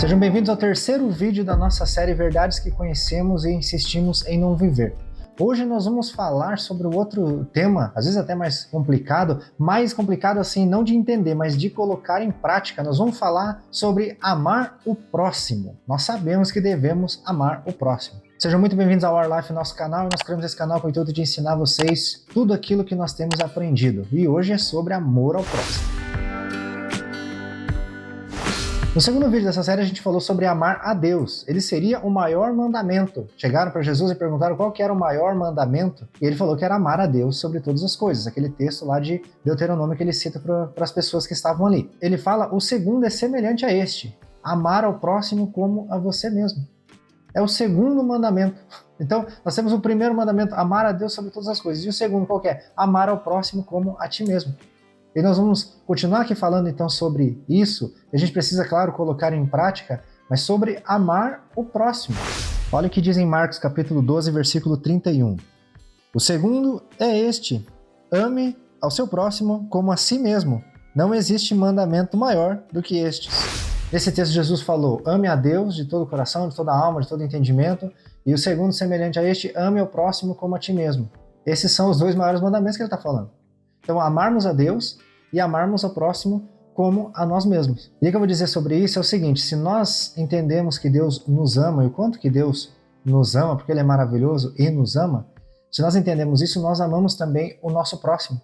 Sejam bem-vindos ao terceiro vídeo da nossa série Verdades que Conhecemos e Insistimos em Não Viver. Hoje nós vamos falar sobre o outro tema, às vezes até mais complicado assim não de entender, mas de colocar em prática. Nós vamos falar sobre amar o próximo. Nós sabemos que devemos amar o próximo. Sejam muito bem-vindos ao Our Life, nosso canal, e nós criamos esse canal com o intuito de ensinar vocês tudo aquilo que nós temos aprendido. E hoje é sobre amor ao próximo. No segundo vídeo dessa série a gente falou sobre amar a Deus. Ele seria o maior mandamento. Chegaram para Jesus e perguntaram qual que era o maior mandamento, e ele falou que era amar a Deus sobre todas as coisas. Aquele texto lá de Deuteronômio que ele cita para as pessoas que estavam ali. Ele fala, o segundo é semelhante a este, amar ao próximo como a você mesmo. É o segundo mandamento. Então, nós temos o primeiro mandamento, amar a Deus sobre todas as coisas. E o segundo qual que é? Amar ao próximo como a ti mesmo. E nós vamos continuar aqui falando então sobre isso. A gente precisa, claro, colocar em prática, mas sobre amar o próximo. Olha o que diz em Marcos capítulo 12, versículo 31. O segundo é este, ame ao seu próximo como a si mesmo. Não existe mandamento maior do que estes. Nesse texto Jesus falou, ame a Deus de todo o coração, de toda a alma, de todo o entendimento. E o segundo, semelhante a este, ame ao próximo como a ti mesmo. Esses são os dois maiores mandamentos que ele está falando. Então, amarmos a Deus e amarmos ao próximo como a nós mesmos. E o que eu vou dizer sobre isso é o seguinte, se nós entendemos que Deus nos ama e o quanto que Deus nos ama, porque Ele é maravilhoso e nos ama, se nós entendemos isso, nós amamos também o nosso próximo.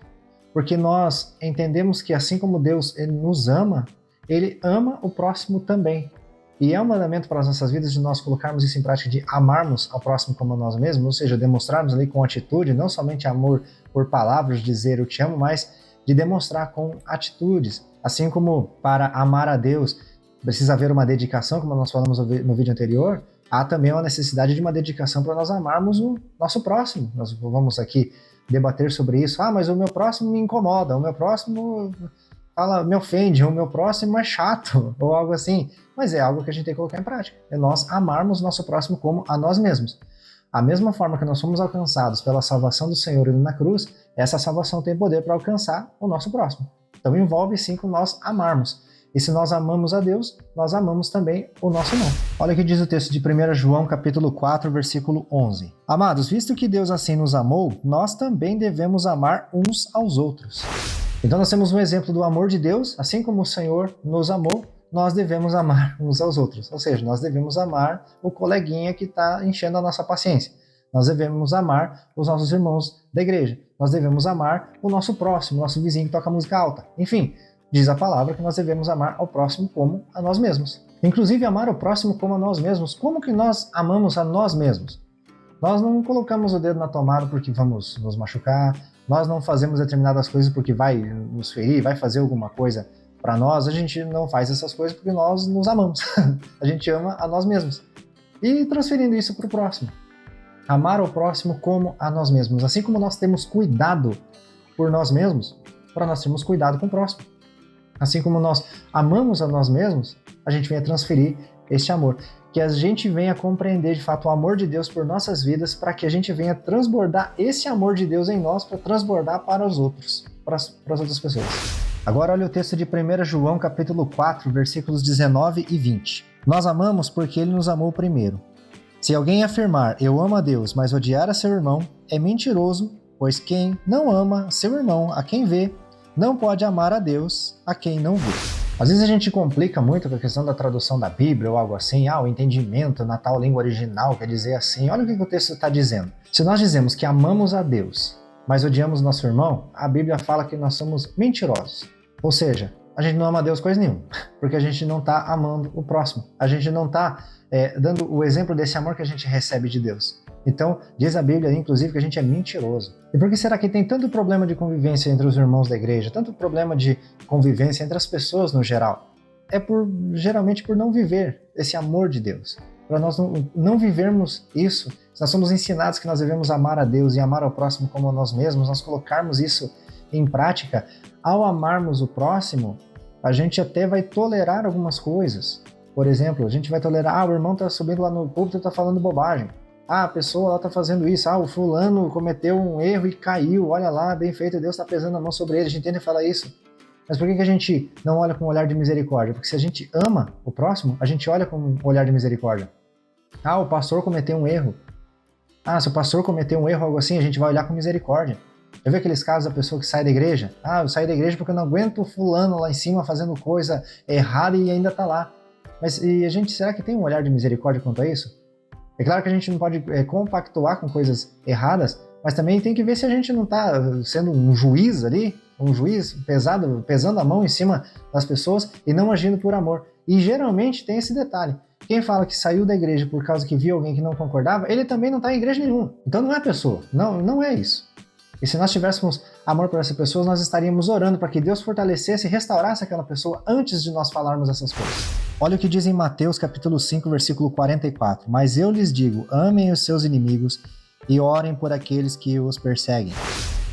Porque nós entendemos que assim como Deus ele nos ama, Ele ama o próximo também. E é um mandamento para as nossas vidas de nós colocarmos isso em prática, de amarmos ao próximo como a nós mesmos, ou seja, demonstrarmos ali com atitude, não somente amor por palavras, dizer eu te amo, mas de demonstrar com atitudes. Assim como para amar a Deus precisa haver uma dedicação, como nós falamos no vídeo anterior, há também uma necessidade de uma dedicação para nós amarmos o nosso próximo. Nós vamos aqui debater sobre isso. Ah, mas o meu próximo me incomoda, o meu próximo me ofende, o meu próximo é chato, ou algo assim. Mas é algo que a gente tem que colocar em prática. É nós amarmos nosso próximo como a nós mesmos. A mesma forma que nós fomos alcançados pela salvação do Senhor na cruz, essa salvação tem poder para alcançar o nosso próximo. Então envolve sim com nós amarmos. E se nós amamos a Deus, nós amamos também o nosso irmão. Olha o que diz o texto de 1 João capítulo 4, versículo 11. Amados, visto que Deus assim nos amou, nós também devemos amar uns aos outros. Então nós temos um exemplo do amor de Deus, assim como o Senhor nos amou, nós devemos amar uns aos outros. Ou seja, nós devemos amar o coleguinha que está enchendo a nossa paciência. Nós devemos amar os nossos irmãos da igreja. Nós devemos amar o nosso próximo, nosso vizinho que toca música alta. Enfim, diz a palavra que nós devemos amar ao próximo como a nós mesmos. Inclusive, amar o próximo como a nós mesmos. Como que nós amamos a nós mesmos? Nós não colocamos o dedo na tomada porque vamos nos machucar. Nós não fazemos determinadas coisas porque vai nos ferir, vai fazer alguma coisa para nós. A gente não faz essas coisas porque nós nos amamos. A gente ama a nós mesmos. E transferindo isso para o próximo. Amar o próximo como a nós mesmos. Assim como nós temos cuidado por nós mesmos, para nós termos cuidado com o próximo. Assim como nós amamos a nós mesmos, a gente vem a transferir este amor. Que a gente venha compreender de fato o amor de Deus por nossas vidas, para que a gente venha transbordar esse amor de Deus em nós, para transbordar para os outros, para as outras pessoas. Agora olha o texto de 1 João capítulo 4, versículos 19 e 20. Nós amamos porque Ele nos amou primeiro. Se alguém afirmar, eu amo a Deus, mas odiar a seu irmão, é mentiroso, pois quem não ama seu irmão, a quem vê, não pode amar a Deus, a quem não vê. Às vezes a gente complica muito com a questão da tradução da Bíblia ou algo assim, o entendimento na tal língua original quer dizer assim, olha o que o texto está dizendo. Se nós dizemos que amamos a Deus, mas odiamos nosso irmão, a Bíblia fala que nós somos mentirosos. Ou seja, a gente não ama a Deus coisa nenhuma, porque a gente não está amando o próximo. A gente não está dando o exemplo desse amor que a gente recebe de Deus. Então, diz a Bíblia, inclusive, que a gente é mentiroso. E por que será que tem tanto problema de convivência entre os irmãos da igreja, tanto problema de convivência entre as pessoas no geral? É geralmente por não viver esse amor de Deus. Para nós não vivermos isso, se nós somos ensinados que nós devemos amar a Deus e amar ao próximo como a nós mesmos, nós colocarmos isso em prática, ao amarmos o próximo, a gente até vai tolerar algumas coisas. Por exemplo, a gente vai tolerar, o irmão está subindo lá no púlpito e está falando bobagem. A pessoa lá está fazendo isso, o fulano cometeu um erro e caiu, olha lá, bem feito, Deus está pesando a mão sobre ele, a gente entende e fala isso. Mas por que a gente não olha com um olhar de misericórdia? Porque se a gente ama o próximo, a gente olha com um olhar de misericórdia. Ah, o pastor cometeu um erro. Ah, se o pastor cometeu um erro, algo assim, a gente vai olhar com misericórdia. Já viu aqueles casos da pessoa que sai da igreja? Ah, eu saí da igreja porque eu não aguento o fulano lá em cima fazendo coisa errada e ainda tá lá. Mas e a gente, será que tem um olhar de misericórdia quanto a isso? É claro que a gente não pode compactuar com coisas erradas, mas também tem que ver se a gente não está sendo um juiz ali, um juiz pesando a mão em cima das pessoas e não agindo por amor. E geralmente tem esse detalhe. Quem fala que saiu da igreja por causa que viu alguém que não concordava, ele também não está em igreja nenhuma. Então não é a pessoa, não é isso. E se nós tivéssemos amor por essas pessoas, nós estaríamos orando para que Deus fortalecesse e restaurasse aquela pessoa antes de nós falarmos essas coisas. Olha o que diz em Mateus capítulo 5, versículo 44. Mas eu lhes digo, amem os seus inimigos e orem por aqueles que os perseguem.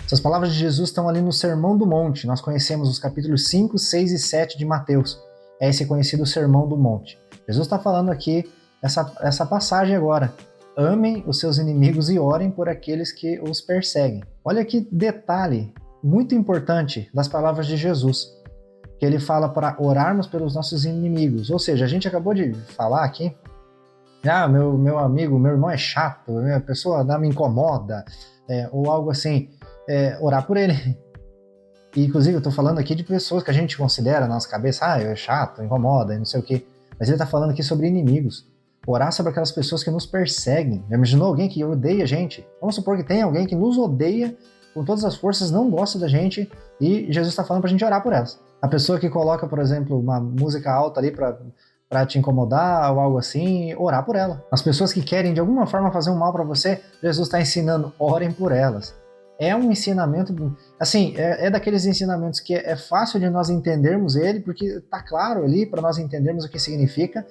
Essas palavras de Jesus estão ali no Sermão do Monte. Nós conhecemos os capítulos 5, 6 e 7 de Mateus. É esse conhecido Sermão do Monte. Jesus está falando aqui essa passagem agora. Amem os seus inimigos e orem por aqueles que os perseguem. Olha que detalhe muito importante das palavras de Jesus, que ele fala para orarmos pelos nossos inimigos. Ou seja, a gente acabou de falar aqui, meu amigo, meu irmão é chato, a pessoa me incomoda, ou algo assim, orar por ele. E, inclusive, eu estou falando aqui de pessoas que a gente considera na nossa cabeça, é chato, incomoda, não sei o quê. Mas ele está falando aqui sobre inimigos. Orar sobre aquelas pessoas que nos perseguem. Já imaginou alguém que odeia a gente? Vamos supor que tem alguém que nos odeia com todas as forças, não gosta da gente, e Jesus está falando para a gente orar por elas. A pessoa que coloca, por exemplo, uma música alta ali para te incomodar ou algo assim, orar por ela. As pessoas que querem de alguma forma fazer um mal para você, Jesus está ensinando, orem por elas. É um ensinamento, assim, é daqueles ensinamentos que é fácil de nós entendermos ele, porque está claro ali para nós entendermos o que significa,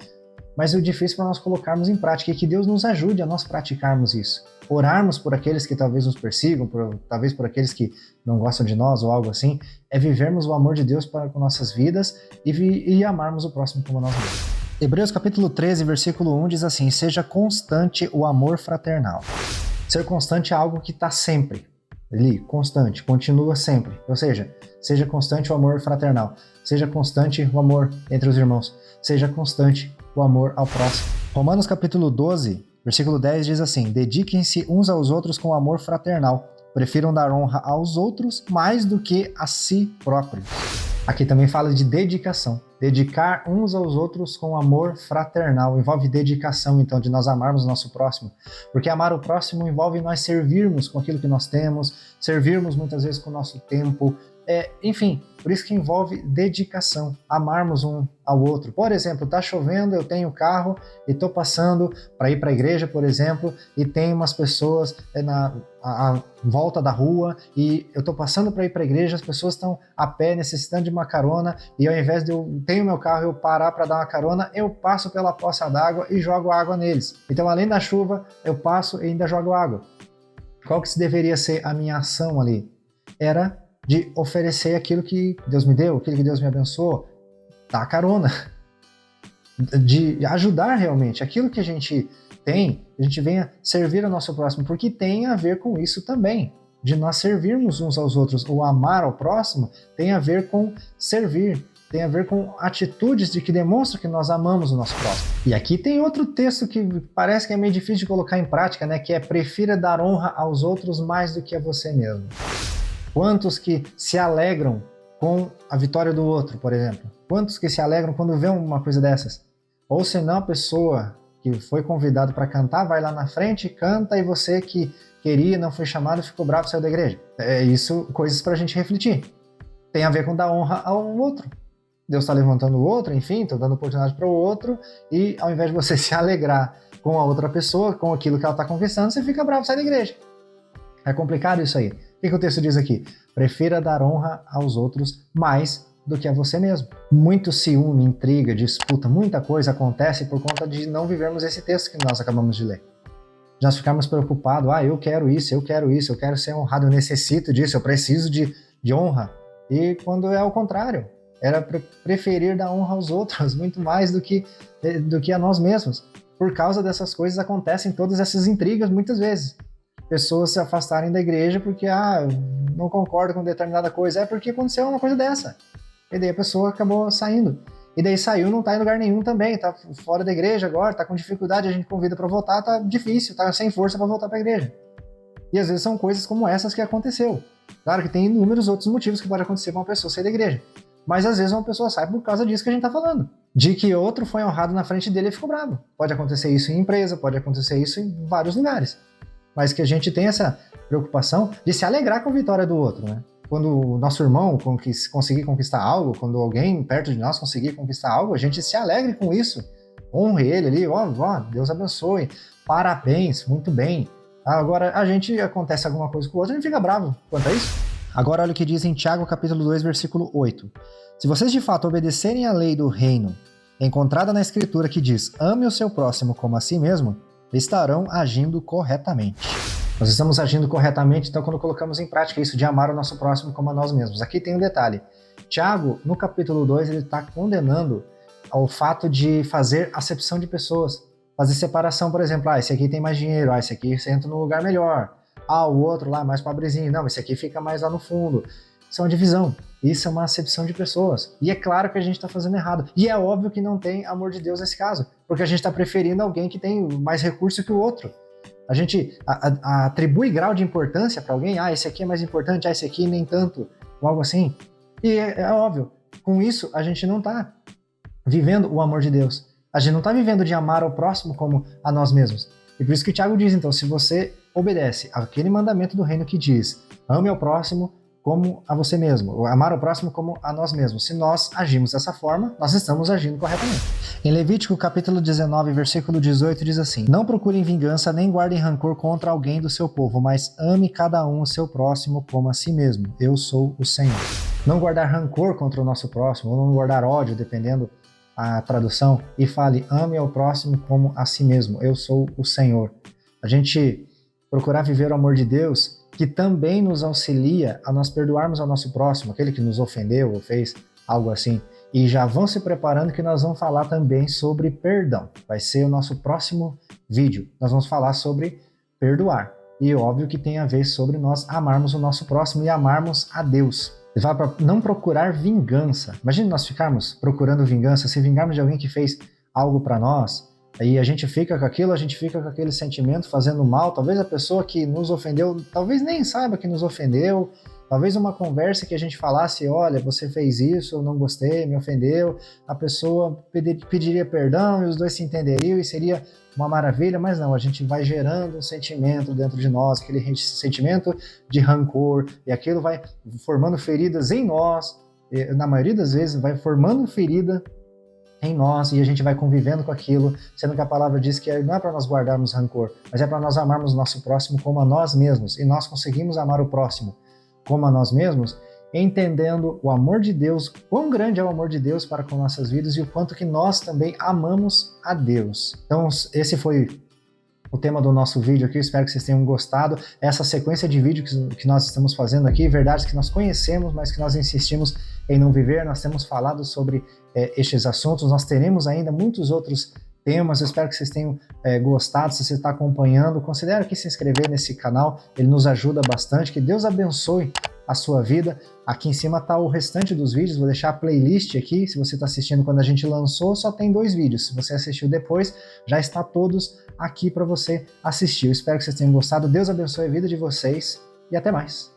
mas o difícil para nós colocarmos em prática e que Deus nos ajude a nós praticarmos isso. Orarmos por aqueles que talvez nos persigam, talvez por aqueles que não gostam de nós ou algo assim, é vivermos o amor de Deus para com nossas vidas e amarmos o próximo como nós mesmos. Hebreus capítulo 13, versículo 1 diz assim, seja constante o amor fraternal. Ser constante é algo que está sempre ali, constante, continua sempre. Ou seja constante o amor fraternal, seja constante o amor entre os irmãos, seja constante o amor ao próximo. Romanos capítulo 12, versículo 10 diz assim, dediquem-se uns aos outros com amor fraternal, prefiram dar honra aos outros mais do que a si próprios. Aqui também fala de dedicação, dedicar uns aos outros com amor fraternal, envolve dedicação então de nós amarmos o nosso próximo, porque amar o próximo envolve nós servirmos com aquilo que nós temos, servirmos muitas vezes com o nosso tempo, enfim, por isso que envolve dedicação, amarmos um ao outro. Por exemplo, tá chovendo, eu tenho carro e estou passando para ir para a igreja, por exemplo, e tem umas pessoas à volta da rua e eu estou passando para ir para a igreja, as pessoas estão a pé necessitando de uma carona e ao invés de eu ter o meu carro eu parar para dar uma carona, eu passo pela poça d'água e jogo água neles. Então, além da chuva, eu passo e ainda jogo água. Qual que deveria ser a minha ação ali? Era de oferecer aquilo que Deus me deu, aquilo que Deus me abençoou, dar carona, de ajudar realmente, aquilo que a gente tem, a gente venha servir ao nosso próximo, porque tem a ver com isso também, de nós servirmos uns aos outros, o amar ao próximo tem a ver com servir, tem a ver com atitudes de que demonstram que nós amamos o nosso próximo. E aqui tem outro texto que parece que é meio difícil de colocar em prática, né, que é prefira dar honra aos outros mais do que a você mesmo. Quantos que se alegram com a vitória do outro, por exemplo? Quantos que se alegram quando vê uma coisa dessas? Ou senão a pessoa que foi convidada para cantar vai lá na frente, canta e você que queria, não foi chamado, ficou bravo e saiu da igreja. É isso, coisas para a gente refletir. Tem a ver com dar honra ao outro. Deus está levantando o outro, enfim, está dando oportunidade para o outro e ao invés de você se alegrar com a outra pessoa, com aquilo que ela está conquistando, você fica bravo e sai da igreja. É complicado isso aí. O que o texto diz aqui? Prefira dar honra aos outros mais do que a você mesmo. Muito ciúme, intriga, disputa, muita coisa acontece por conta de não vivermos esse texto que nós acabamos de ler. De nós ficarmos preocupados, eu quero isso, eu quero ser honrado, eu necessito disso, eu preciso de honra. E quando é ao contrário, era preferir dar honra aos outros muito mais do que a nós mesmos. Por causa dessas coisas acontecem todas essas intrigas muitas vezes. Pessoas se afastarem da igreja porque não concordo com determinada coisa, porque aconteceu uma coisa dessa. E daí a pessoa acabou saindo. E daí saiu, não tá em lugar nenhum também, tá fora da igreja agora, tá com dificuldade, a gente convida para voltar, tá difícil, tá sem força para voltar para a igreja. E às vezes são coisas como essas que aconteceu. Claro que tem inúmeros outros motivos que pode acontecer com uma pessoa sair da igreja. Mas às vezes uma pessoa sai por causa disso que a gente tá falando. De que outro foi honrado na frente dele e ficou bravo. Pode acontecer isso em empresa, pode acontecer isso em vários lugares. Mas que a gente tem essa preocupação de se alegrar com a vitória do outro, né? Quando o nosso irmão conseguir conquistar algo, quando alguém perto de nós conseguir conquistar algo, a gente se alegre com isso. Honre ele ali, ó, Deus abençoe, parabéns, muito bem. Agora, acontece alguma coisa com o outro, a gente fica bravo quanto a isso. Agora olha o que diz em Tiago capítulo 2, versículo 8. Se vocês de fato obedecerem à lei do reino, encontrada na escritura que diz, ame o seu próximo como a si mesmo, estarão agindo corretamente. Nós estamos agindo corretamente, então, quando colocamos em prática isso de amar o nosso próximo como a nós mesmos. Aqui tem um detalhe. Tiago, no capítulo 2, ele está condenando ao fato de fazer acepção de pessoas. Fazer separação, por exemplo, esse aqui tem mais dinheiro, esse aqui você entra num lugar melhor. O outro lá mais pobrezinho, não, esse aqui fica mais lá no fundo. Isso é uma divisão, isso é uma acepção de pessoas. E é claro que a gente está fazendo errado. E é óbvio que não tem amor de Deus nesse caso, porque a gente está preferindo alguém que tem mais recurso que o outro. A gente atribui grau de importância para alguém, esse aqui é mais importante, esse aqui nem tanto, ou algo assim. E é óbvio, com isso a gente não está vivendo o amor de Deus. A gente não está vivendo de amar ao próximo como a nós mesmos. E por isso que o Tiago diz, então, se você obedece àquele mandamento do reino que diz, ame ao próximo como a você mesmo, amar o próximo como a nós mesmos. Se nós agimos dessa forma, nós estamos agindo corretamente. Em Levítico capítulo 19, versículo 18, diz assim, não procurem vingança nem guardem rancor contra alguém do seu povo, mas ame cada um o seu próximo como a si mesmo. Eu sou o Senhor. Não guardar rancor contra o nosso próximo, ou não guardar ódio, dependendo a tradução, e fale, ame ao próximo como a si mesmo. Eu sou o Senhor. A gente procurar viver o amor de Deus, que também nos auxilia a nós perdoarmos ao nosso próximo, aquele que nos ofendeu ou fez algo assim. E já vão se preparando que nós vamos falar também sobre perdão. Vai ser o nosso próximo vídeo. Nós vamos falar sobre perdoar. E óbvio que tem a ver sobre nós amarmos o nosso próximo e amarmos a Deus. Ele fala para não procurar vingança. Imagina nós ficarmos procurando vingança, se vingarmos de alguém que fez algo para nós, aí a gente fica com aquilo, a gente fica com aquele sentimento fazendo mal. Talvez a pessoa que nos ofendeu, talvez nem saiba que nos ofendeu. Talvez uma conversa que a gente falasse, olha, você fez isso, eu não gostei, me ofendeu. A pessoa pediria perdão e os dois se entenderiam e seria uma maravilha, mas não, a gente vai gerando um sentimento dentro de nós, aquele sentimento de rancor, e aquilo vai formando feridas em nós, na maioria das vezes vai formando ferida em nós, e a gente vai convivendo com aquilo, sendo que a palavra diz que não é para nós guardarmos rancor, mas é para nós amarmos o nosso próximo como a nós mesmos, e nós conseguimos amar o próximo como a nós mesmos, entendendo o amor de Deus, quão grande é o amor de Deus para com nossas vidas e o quanto que nós também amamos a Deus. Então, esse foi o tema do nosso vídeo aqui, eu espero que vocês tenham gostado. Essa sequência de vídeos que nós estamos fazendo aqui, verdades que nós conhecemos, mas que nós insistimos em não viver, nós temos falado sobre estes assuntos, nós teremos ainda muitos outros temas, eu espero que vocês tenham gostado. Se você está acompanhando, considere aqui se inscrever nesse canal, ele nos ajuda bastante, que Deus abençoe a sua vida. Aqui em cima está o restante dos vídeos, vou deixar a playlist aqui, se você está assistindo quando a gente lançou, só tem 2 vídeos, se você assistiu depois, já está todos aqui para você assistir. Eu espero que vocês tenham gostado, Deus abençoe a vida de vocês e até mais.